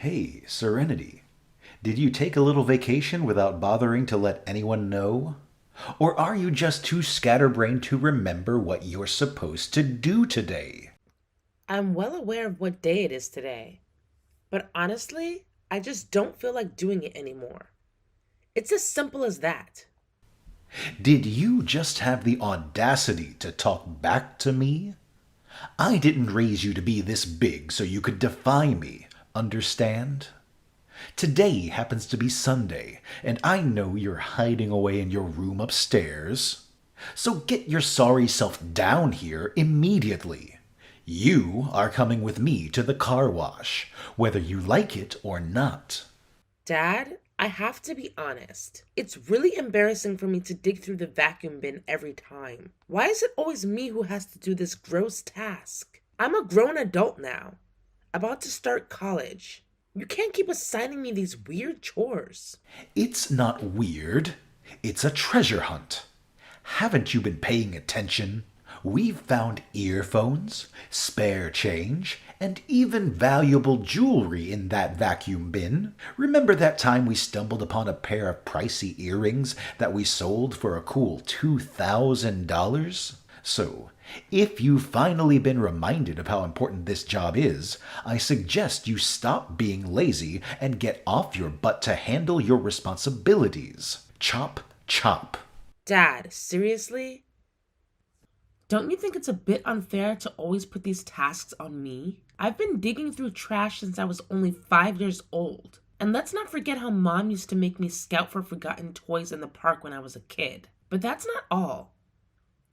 Hey, Serenity, did you take a little vacation without bothering to let anyone know? Or are you just too scatterbrained to remember what you're supposed to do today? I'm well aware of what day it is today, but honestly, I just don't feel like doing it anymore. It's as simple as that. Did you just have the audacity to talk back to me? I didn't raise you to be this big so you could defy me, understand? Today happens to be Sunday, and I know you're hiding away in your room upstairs. So get your sorry self down here immediately. You are coming with me to the car wash, whether you like it or not. Dad, I have to be honest. It's really embarrassing for me to dig through the vacuum bin every time. Why is it always me who has to do this gross task? I'm a grown adult now, about to start college. You can't keep assigning me these weird chores. It's not weird, it's a treasure hunt. Haven't you been paying attention? We've found earphones, spare change, and even valuable jewelry in that vacuum bin. Remember that time we stumbled upon a pair of pricey earrings that we sold for a cool $2,000? So, if you've finally been reminded of how important this job is, I suggest you stop being lazy and get off your butt to handle your responsibilities. Chop, chop. Dad, seriously? Don't you think it's a bit unfair to always put these tasks on me? I've been digging through trash since I was only 5 years old. And let's not forget how mom used to make me scout for forgotten toys in the park when I was a kid. But that's not all.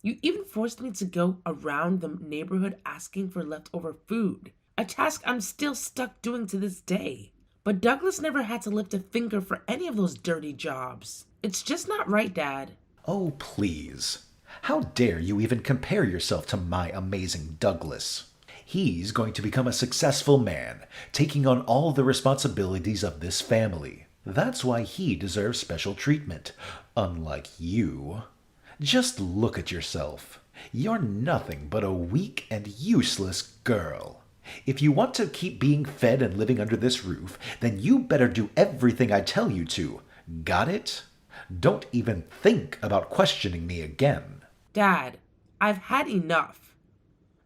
You even forced me to go around the neighborhood asking for leftover food, a task I'm still stuck doing to this day. But Douglas never had to lift a finger for any of those dirty jobs. It's just not right, Dad. Oh, please. How dare you even compare yourself to my amazing Douglas? He's going to become a successful man, taking on all the responsibilities of this family. That's why he deserves special treatment, unlike you. Just look at yourself. You're nothing but a weak and useless girl. If you want to keep being fed and living under this roof, then you better do everything I tell you to. Got it? Don't even think about questioning me again. Dad, I've had enough.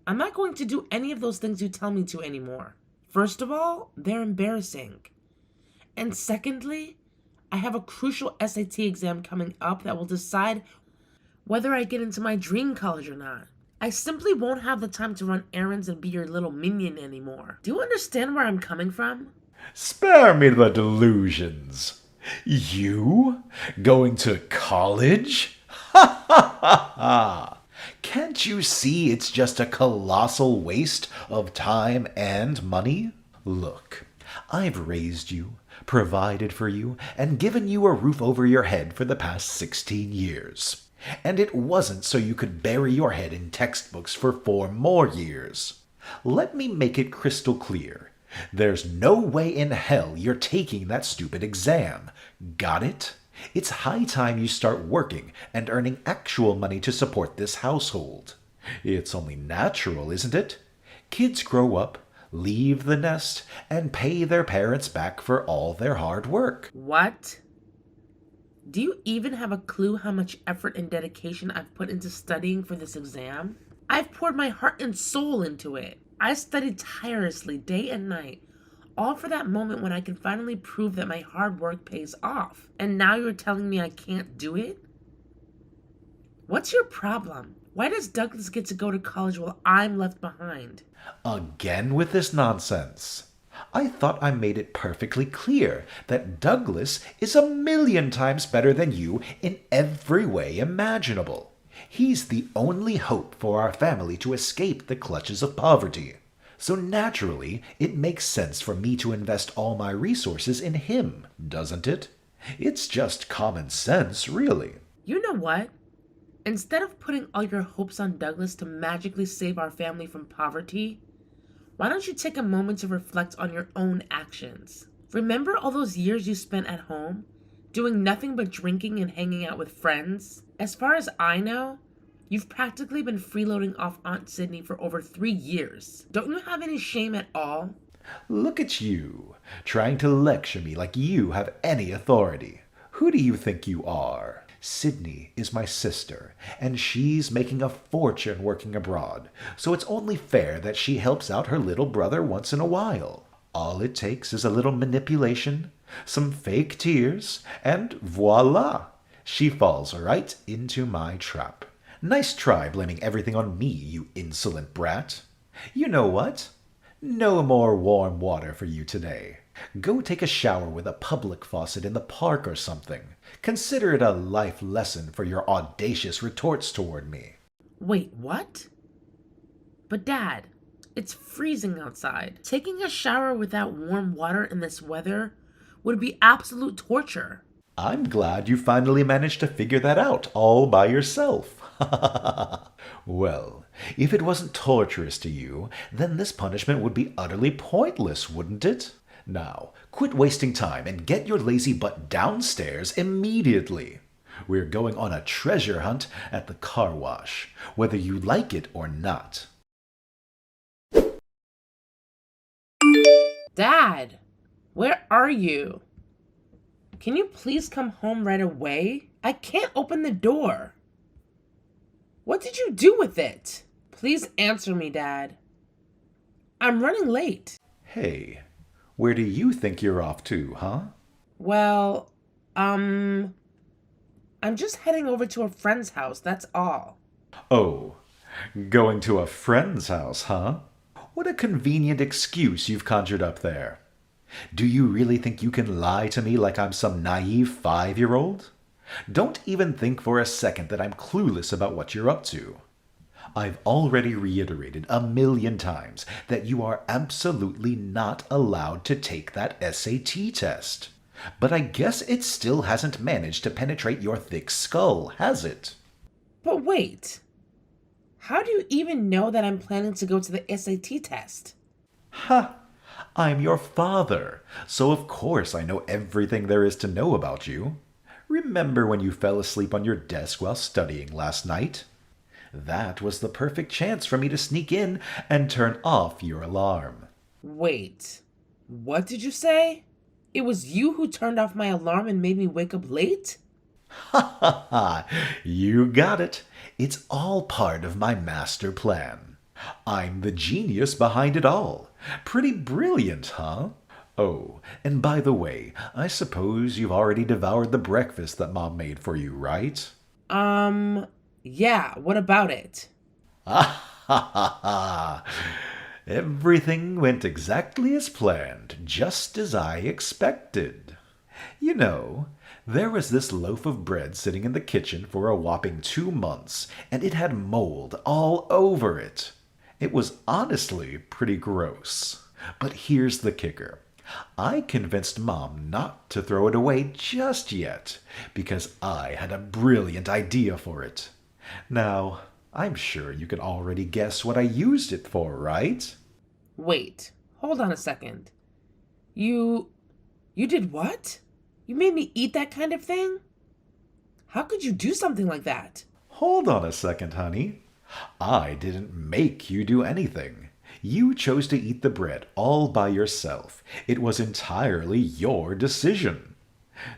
I'm not going to do any of those things you tell me to anymore. First of all, they're embarrassing. And secondly, I have a crucial SAT exam coming up that will decide whether I get into my dream college or not. I simply won't have the time to run errands and be your little minion anymore. Do you understand where I'm coming from? Spare me the delusions. You? Going to college? Ha ha ha ha! Can't you see it's just a colossal waste of time and money? Look, I've raised you, provided for you, and given you a roof over your head for the past 16 years. And it wasn't so you could bury your head in textbooks for 4 more years. Let me make it crystal clear. There's no way in hell you're taking that stupid exam. Got it? It's high time you start working and earning actual money to support this household. It's only natural, isn't it? Kids grow up, leave the nest, and pay their parents back for all their hard work. What? Do you even have a clue how much effort and dedication I've put into studying for this exam? I've poured my heart and soul into it. I studied tirelessly day and night, all for that moment when I can finally prove that my hard work pays off. And now you're telling me I can't do it? What's your problem? Why does Douglas get to go to college while I'm left behind? Again with this nonsense. I thought I made it perfectly clear that Douglas is a million times better than you in every way imaginable. He's the only hope for our family to escape the clutches of poverty. So naturally, it makes sense for me to invest all my resources in him, doesn't it? It's just common sense, really. You know what? Instead of putting all your hopes on Douglas to magically save our family from poverty, why don't you take a moment to reflect on your own actions? Remember all those years you spent at home, doing nothing but drinking and hanging out with friends? As far as I know, you've practically been freeloading off Aunt Sydney for over 3 years. Don't you have any shame at all? Look at you, trying to lecture me like you have any authority. Who do you think you are? Sydney is my sister, and she's making a fortune working abroad, so it's only fair that she helps out her little brother once in a while. All it takes is a little manipulation, some fake tears, and voila! She falls right into my trap. Nice try blaming everything on me, you insolent brat. You know what? No more warm water for you today. Go take a shower with a public faucet in the park or something. Consider it a life lesson for your audacious retorts toward me. Wait, what? But Dad, it's freezing outside. Taking a shower without warm water in this weather would be absolute torture. I'm glad you finally managed to figure that out all by yourself. Well, if it wasn't torturous to you, then this punishment would be utterly pointless, wouldn't it? Now, quit wasting time and get your lazy butt downstairs immediately. We're going on a treasure hunt at the car wash, whether you like it or not. Dad, where are you? Can you please come home right away? I can't open the door. What did you do with it? Please answer me, Dad. I'm running late. Hey, where do you think you're off to, huh? Well, I'm just heading over to a friend's house, that's all. Oh, going to a friend's house, huh? What a convenient excuse you've conjured up there. Do you really think you can lie to me like I'm some naive 5-year-old? Don't even think for a second that I'm clueless about what you're up to. I've already reiterated 1,000,000 times that you are absolutely not allowed to take that SAT test. But I guess it still hasn't managed to penetrate your thick skull, has it? But wait, how do you even know that I'm planning to go to the SAT test? Ha! I'm your father, so of course I know everything there is to know about you. Remember when you fell asleep on your desk while studying last night? That was the perfect chance for me to sneak in and turn off your alarm. Wait, what did you say? It was you who turned off my alarm and made me wake up late? Ha ha ha! You got it. It's all part of my master plan. I'm the genius behind it all. Pretty brilliant, huh? Oh, and by the way, I suppose you've already devoured the breakfast that Mom made for you, right? Yeah, what about it? Ah ha ha ha! Everything went exactly as planned, just as I expected. You know, there was this loaf of bread sitting in the kitchen for a whopping 2 months, and it had mold all over it. It was honestly pretty gross. But here's the kicker. I convinced Mom not to throw it away just yet, because I had a brilliant idea for it. Now, I'm sure you can already guess what I used it for, right? Wait, hold on a second. You did what? You made me eat that kind of thing? How could you do something like that? Hold on a second, honey. I didn't make you do anything. You chose to eat the bread all by yourself. It was entirely your decision.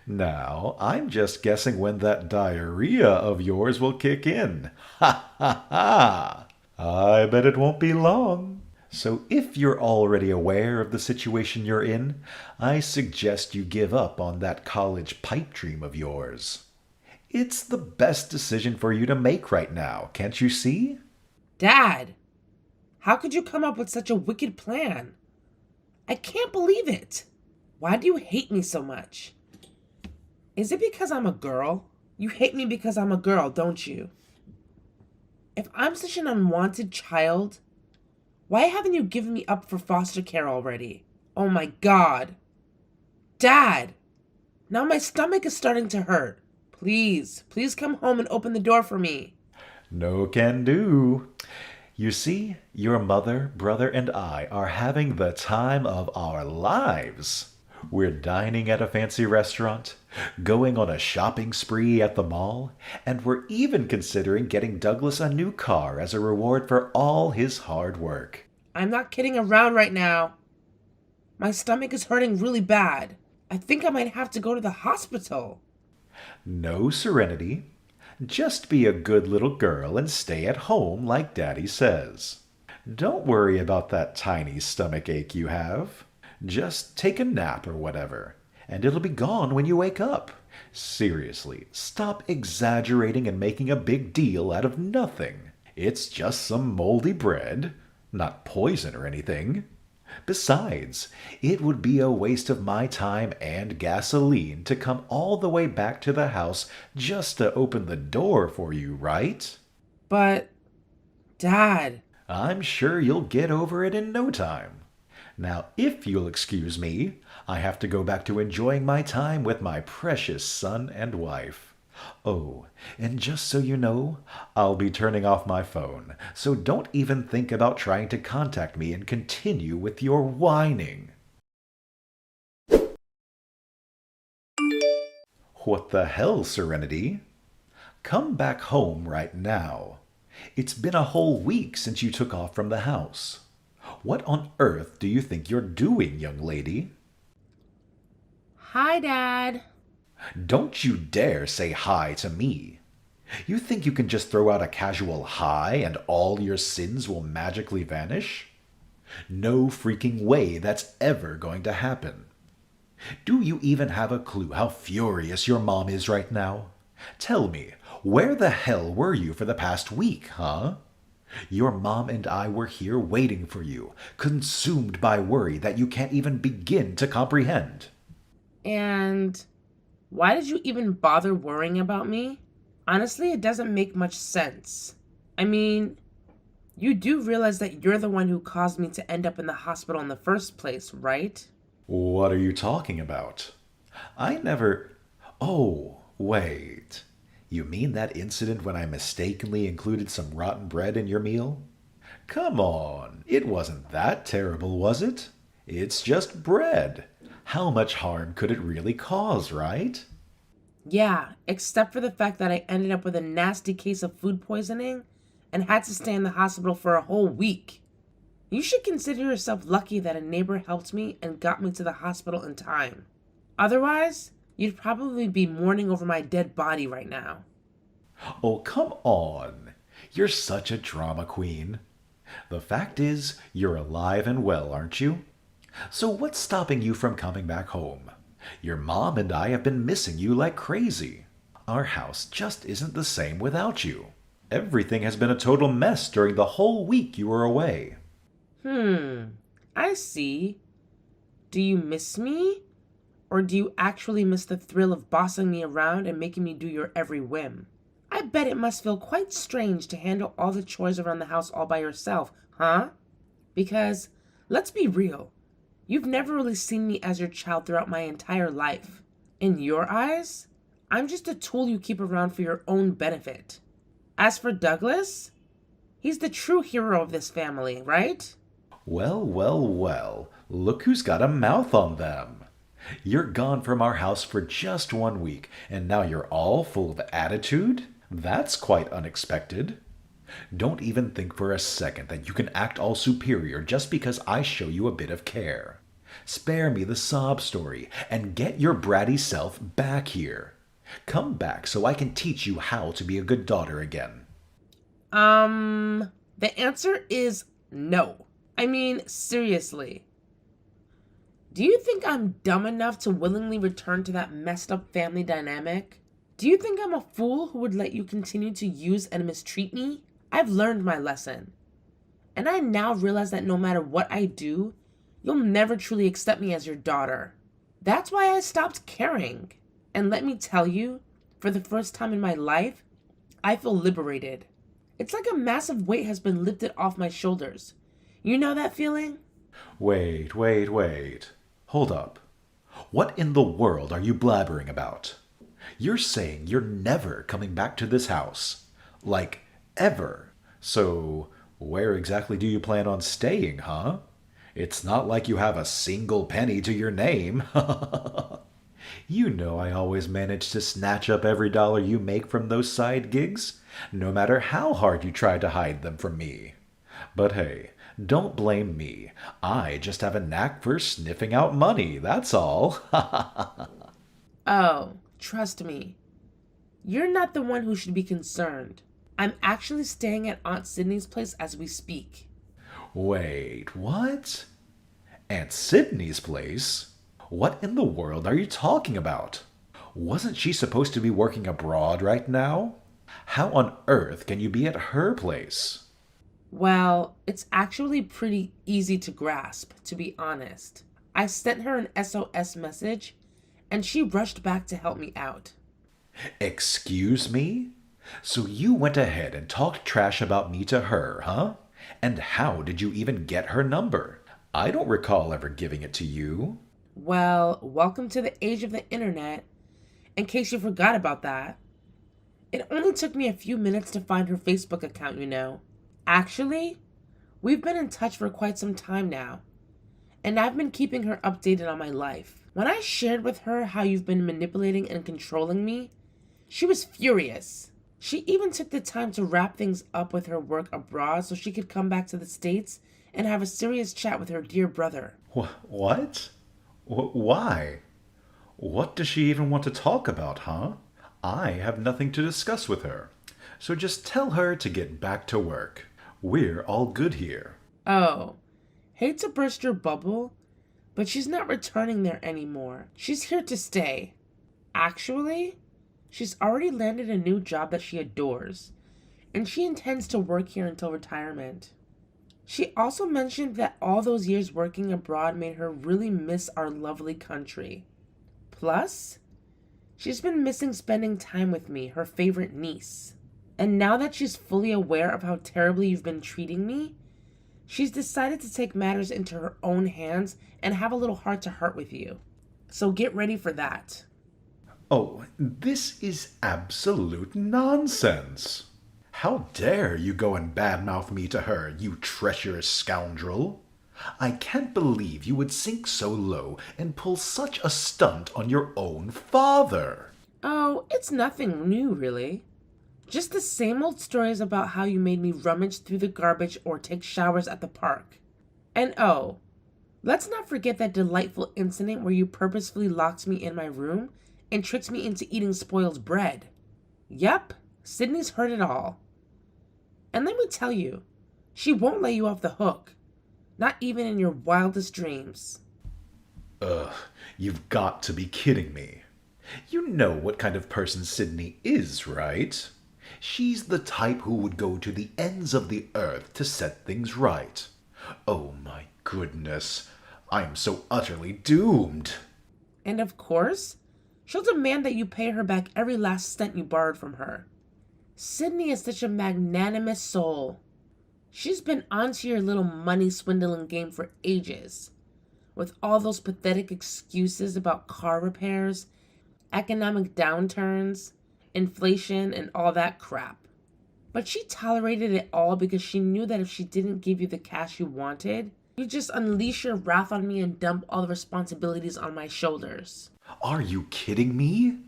Now, I'm just guessing when that diarrhea of yours will kick in. Ha ha ha! I bet it won't be long. So if you're already aware of the situation you're in, I suggest you give up on that college pipe dream of yours. It's the best decision for you to make right now, can't you see? Dad, how could you come up with such a wicked plan? I can't believe it. Why do you hate me so much? Is it because I'm a girl? You hate me because I'm a girl, don't you? If I'm such an unwanted child, why haven't you given me up for foster care already? Oh my God. Dad, now my stomach is starting to hurt. Please come home and open the door for me. No can do. You see, your mother, brother, and I are having the time of our lives. We're dining at a fancy restaurant, going on a shopping spree at the mall, and we're even considering getting Douglas a new car as a reward for all his hard work. I'm not kidding around right now. My stomach is hurting really bad. I think I might have to go to the hospital. No, Serenity. Just be a good little girl and stay at home like Daddy says. Don't worry about that tiny stomach ache you have. Just take a nap or whatever, and it'll be gone when you wake up. Seriously, stop exaggerating and making a big deal out of nothing. It's just some moldy bread, not poison or anything. Besides, it would be a waste of my time and gasoline to come all the way back to the house just to open the door for you, right? But, Dad, I'm sure you'll get over it in no time. Now, if you'll excuse me, I have to go back to enjoying my time with my precious son and wife. Oh, and just so you know, I'll be turning off my phone, so don't even think about trying to contact me and continue with your whining. What the hell, Serenity? Come back home right now. It's been a whole week since you took off from the house. What on earth do you think you're doing, young lady? Hi, Dad. Don't you dare say hi to me. You think you can just throw out a casual hi and all your sins will magically vanish? No freaking way that's ever going to happen. Do you even have a clue how furious your mom is right now? Tell me, where the hell were you for the past week, huh? Your mom and I were here waiting for you, consumed by worry that you can't even begin to comprehend. And why did you even bother worrying about me? Honestly, it doesn't make much sense. I mean, you do realize that you're the one who caused me to end up in the hospital in the first place, right? What are you talking about? I never... Oh, wait. You mean that incident when I mistakenly included some rotten bread in your meal? Come on, it wasn't that terrible, was it? It's just bread. How much harm could it really cause, right? Yeah, except for the fact that I ended up with a nasty case of food poisoning and had to stay in the hospital for a whole week. You should consider yourself lucky that a neighbor helped me and got me to the hospital in time. Otherwise, you'd probably be mourning over my dead body right now. Oh, come on. You're such a drama queen. The fact is, you're alive and well, aren't you? So what's stopping you from coming back home? Your mom and I have been missing you like crazy. Our house just isn't the same without you. Everything has been a total mess during the whole week you were away. I see. Do you miss me? Or do you actually miss the thrill of bossing me around and making me do your every whim? I bet it must feel quite strange to handle all the chores around the house all by yourself, huh? Because, let's be real, you've never really seen me as your child throughout my entire life. In your eyes, I'm just a tool you keep around for your own benefit. As for Douglas, he's the true hero of this family, right? Well, well, well, look who's got a mouth on them. You're gone from our house for just 1 week, and now you're all full of attitude? That's quite unexpected. Don't even think for a second that you can act all superior just because I show you a bit of care. Spare me the sob story and get your bratty self back here. Come back so I can teach you how to be a good daughter again. The answer is no. I mean, seriously. Do you think I'm dumb enough to willingly return to that messed up family dynamic? Do you think I'm a fool who would let you continue to use and mistreat me? I've learned my lesson. And I now realize that no matter what I do, you'll never truly accept me as your daughter. That's why I stopped caring. And let me tell you, for the first time in my life, I feel liberated. It's like a massive weight has been lifted off my shoulders. You know that feeling? Wait. Hold up. What in the world are you blabbering about? You're saying you're never coming back to this house. Like, ever. So, where exactly do you plan on staying, huh? It's not like you have a single penny to your name. You know I always manage to snatch up every dollar you make from those side gigs, no matter how hard you try to hide them from me. But hey, Don't blame me. I just have a knack for sniffing out money, that's all. Oh, trust me, you're not the one who should be concerned. I'm actually staying at Aunt Sydney's place as we speak. Wait, what? Aunt Sydney's place? What in the world are you talking about? Wasn't she supposed to be working abroad right now? How on earth can you be at her place? Well, it's actually pretty easy to grasp, to be honest. I sent her an SOS message, and she rushed back to help me out. Excuse me? So you went ahead and talked trash about me to her, huh? And how did you even get her number? I don't recall ever giving it to you. Well, welcome to the age of the internet, in case you forgot about that. It only took me a few minutes to find her Facebook account, you know. Actually, we've been in touch for quite some time now, and I've been keeping her updated on my life. When I shared with her how you've been manipulating and controlling me, she was furious. She even took the time to wrap things up with her work abroad so she could come back to the States and have a serious chat with her dear brother. What? Why? What does she even want to talk about, huh? I have nothing to discuss with her. So just tell her to get back to work. We're all good here. Oh, hate to burst your bubble, but she's not returning there anymore. She's here to stay. Actually, she's already landed a new job that she adores, and she intends to work here until retirement. She also mentioned that all those years working abroad made her really miss our lovely country. Plus, she's been missing spending time with me, her favorite niece. And now that she's fully aware of how terribly you've been treating me, she's decided to take matters into her own hands and have a little heart-to-heart with you. So get ready for that. Oh, this is absolute nonsense. How dare you go and badmouth me to her, you treacherous scoundrel? I can't believe you would sink so low and pull such a stunt on your own father. Oh, it's nothing new, really. Just the same old stories about how you made me rummage through the garbage or take showers at the park. And oh, let's not forget that delightful incident where you purposefully locked me in my room and tricked me into eating spoiled bread. Yep, Sydney's heard it all. And let me tell you, she won't let you off the hook. Not even in your wildest dreams. Ugh, you've got to be kidding me. You know what kind of person Sydney is, right? She's the type who would go to the ends of the earth to set things right. Oh my goodness, I'm so utterly doomed. And of course, she'll demand that you pay her back every last cent you borrowed from her. Sydney is such a magnanimous soul. She's been onto your little money swindling game for ages, with all those pathetic excuses about car repairs, economic downturns, inflation, and all that crap. But she tolerated it all because she knew that if she didn't give you the cash you wanted, you'd just unleash your wrath on me and dump all the responsibilities on my shoulders. Are you kidding me?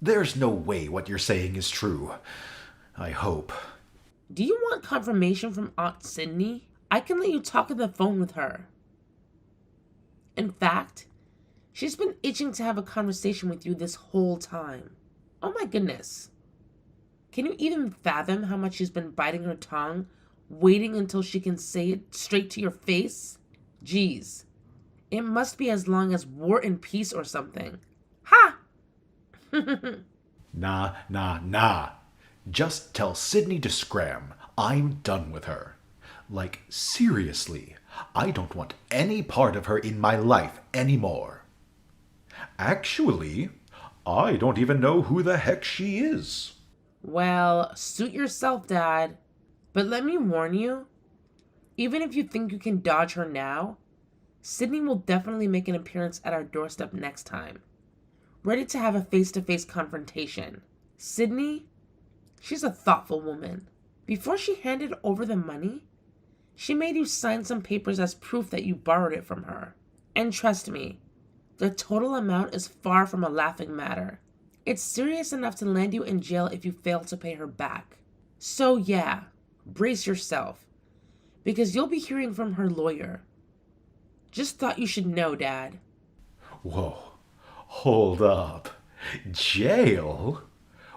There's no way what you're saying is true. I hope. Do you want confirmation from Aunt Sydney? I can let you talk on the phone with her. In fact, she's been itching to have a conversation with you this whole time. Oh my goodness. Can you even fathom how much she's been biting her tongue, waiting until she can say it straight to your face? Geez, it must be as long as War and Peace or something. Ha! Nah. Just tell Sydney to scram. I'm done with her. Like, seriously, I don't want any part of her in my life anymore. Actually, I don't even know who the heck she is. Well, suit yourself, Dad. But let me warn you, even if you think you can dodge her now, Sydney will definitely make an appearance at our doorstep next time, ready to have a face-to-face confrontation. Sydney, she's a thoughtful woman. Before she handed over the money, she made you sign some papers as proof that you borrowed it from her. And trust me, the total amount is far from a laughing matter. It's serious enough to land you in jail if you fail to pay her back. So yeah, brace yourself, because you'll be hearing from her lawyer. Just thought you should know, Dad. Whoa, hold up. Jail?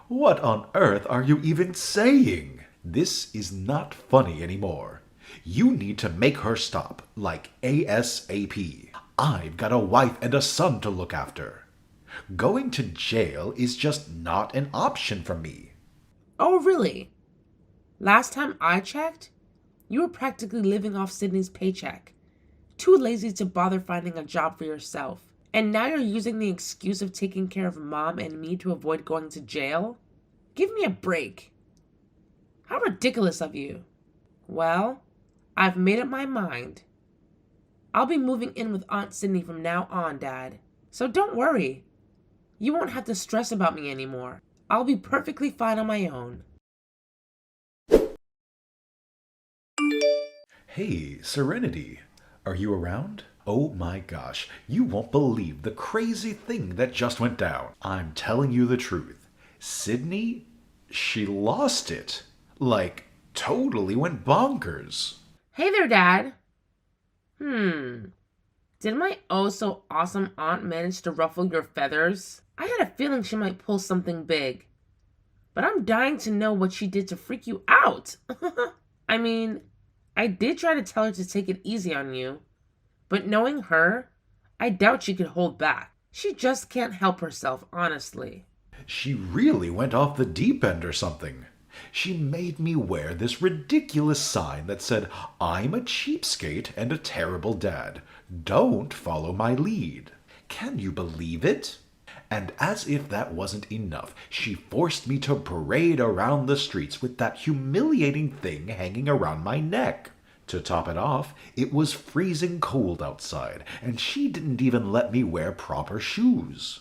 What on earth are you even saying? This is not funny anymore. You need to make her stop, like ASAP. I've got a wife and a son to look after. Going to jail is just not an option for me. Oh, really? Last time I checked, you were practically living off Sydney's paycheck, too lazy to bother finding a job for yourself. And now you're using the excuse of taking care of Mom and me to avoid going to jail? Give me a break. How ridiculous of you. Well, I've made up my mind. I'll be moving in with Aunt Sydney from now on, Dad. So don't worry. You won't have to stress about me anymore. I'll be perfectly fine on my own. Hey, Serenity, are you around? Oh my gosh, you won't believe the crazy thing that just went down. I'm telling you the truth. Sydney, she lost it. Like, totally went bonkers. Hey there, Dad. Did my oh so awesome aunt manage to ruffle your feathers? I had a feeling she might pull something big. But I'm dying to know what she did to freak you out. I mean, I did try to tell her to take it easy on you. But knowing her, I doubt she could hold back. She just can't help herself, honestly. She really went off the deep end or something. She made me wear this ridiculous sign that said, "I'm a cheapskate and a terrible dad. Don't follow my lead." Can you believe it? And as if that wasn't enough, she forced me to parade around the streets with that humiliating thing hanging around my neck. To top it off, it was freezing cold outside, and she didn't even let me wear proper shoes.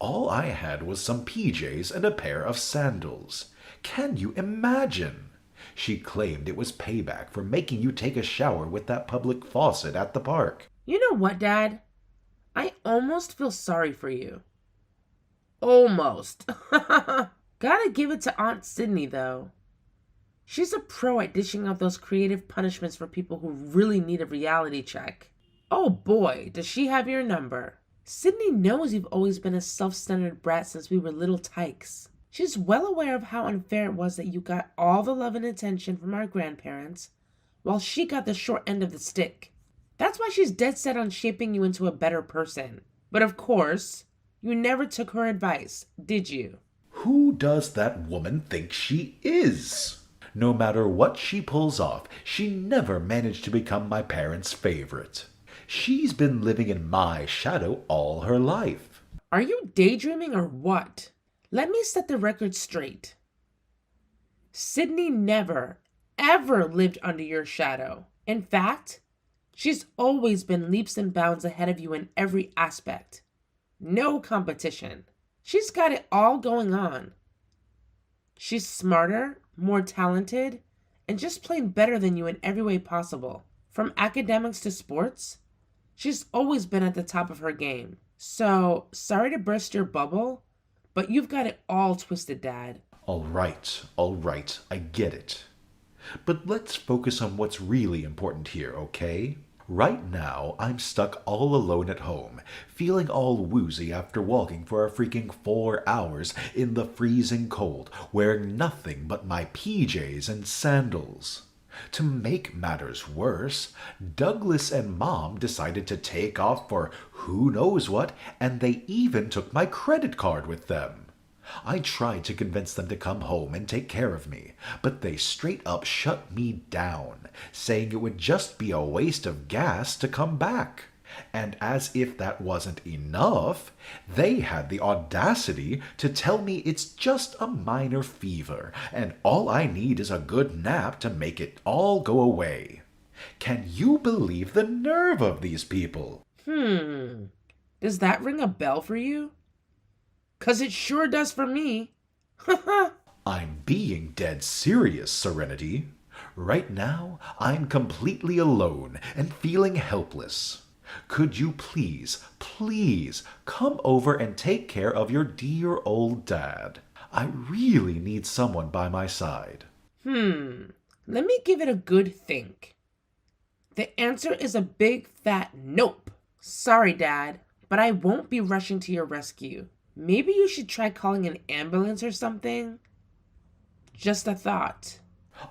All I had was some PJs and a pair of sandals. Can you imagine? She claimed it was payback for making you take a shower with that public faucet at the park. You know what, Dad? I almost feel sorry for you. Almost. Gotta give it to Aunt Sydney, though. She's a pro at dishing out those creative punishments for people who really need a reality check. Oh boy, does she have your number. Sydney knows you've always been a self-centered brat since we were little tykes. She's well aware of how unfair it was that you got all the love and attention from our grandparents, while she got the short end of the stick. That's why she's dead set on shaping you into a better person. But of course, you never took her advice, did you? Who does that woman think she is? No matter what she pulls off, she never managed to become my parents' favorite. She's been living in my shadow all her life. Are you daydreaming or what? Let me set the record straight. Sydney never, ever lived under your shadow. In fact, she's always been leaps and bounds ahead of you in every aspect. No competition. She's got it all going on. She's smarter, more talented, and just plain better than you in every way possible. From academics to sports, she's always been at the top of her game. So, sorry to burst your bubble, but you've got it all twisted, Dad. All right, I get it. But let's focus on what's really important here, okay? Right now, I'm stuck all alone at home, feeling all woozy after walking for a freaking 4 hours in the freezing cold, wearing nothing but my PJs and sandals. To make matters worse, Douglas and Mom decided to take off for who knows what, and they even took my credit card with them. I tried to convince them to come home and take care of me, but they straight up shut me down, saying it would just be a waste of gas to come back. And as if that wasn't enough, they had the audacity to tell me it's just a minor fever, and all I need is a good nap to make it all go away. Can you believe the nerve of these people? Does that ring a bell for you? 'Cause it sure does for me. I'm being dead serious, Serenity. Right now, I'm completely alone and feeling helpless. Could you please come over and take care of your dear old dad? I really need someone by my side. Let me give it a good think. The answer is a big fat nope. Sorry, Dad, but I won't be rushing to your rescue. Maybe you should try calling an ambulance or something. Just a thought.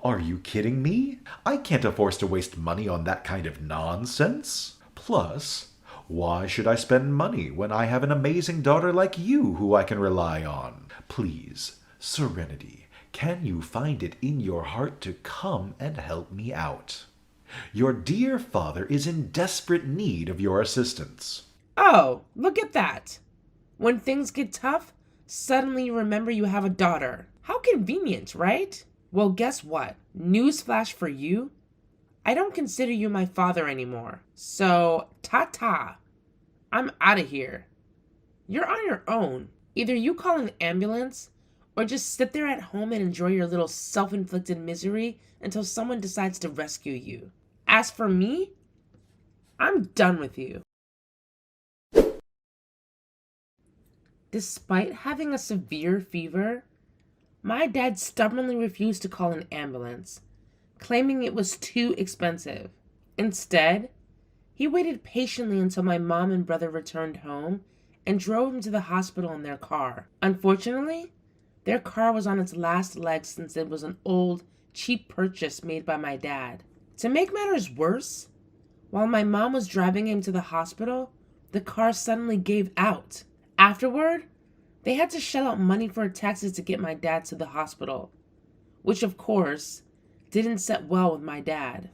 Are you kidding me? I can't afford to waste money on that kind of nonsense. Plus, why should I spend money when I have an amazing daughter like you who I can rely on? Please, Serenity, can you find it in your heart to come and help me out? Your dear father is in desperate need of your assistance. Oh, look at that. When things get tough, suddenly you remember you have a daughter. How convenient, right? Well, guess what? Newsflash for you. I don't consider you my father anymore. So, ta-ta. I'm out of here. You're on your own. Either you call an ambulance, or just sit there at home and enjoy your little self-inflicted misery until someone decides to rescue you. As for me, I'm done with you. Despite having a severe fever, my dad stubbornly refused to call an ambulance, claiming it was too expensive. Instead, he waited patiently until my mom and brother returned home and drove him to the hospital in their car. Unfortunately, their car was on its last legs since it was an old, cheap purchase made by my dad. To make matters worse, while my mom was driving him to the hospital, the car suddenly gave out. Afterward, they had to shell out money for a taxi to get my dad to the hospital, which of course didn't set well with my dad.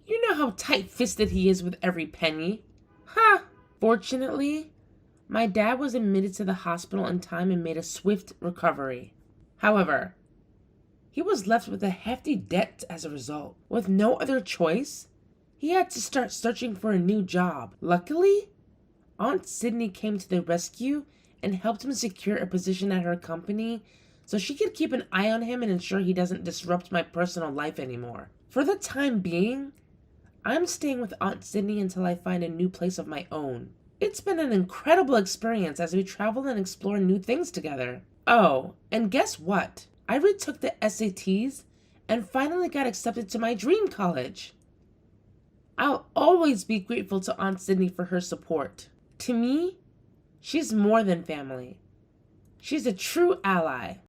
You know how tight-fisted he is with every penny. Ha! Fortunately, my dad was admitted to the hospital in time and made a swift recovery. However, he was left with a hefty debt as a result. With no other choice, he had to start searching for a new job. Luckily, Aunt Sydney came to the rescue and helped him secure a position at her company so she could keep an eye on him and ensure he doesn't disrupt my personal life anymore. For the time being, I'm staying with Aunt Sydney until I find a new place of my own. It's been an incredible experience as we travel and explore new things together. Oh, and guess what? I retook the SATs and finally got accepted to my dream college. I'll always be grateful to Aunt Sydney for her support. To me, she's more than family. She's a true ally.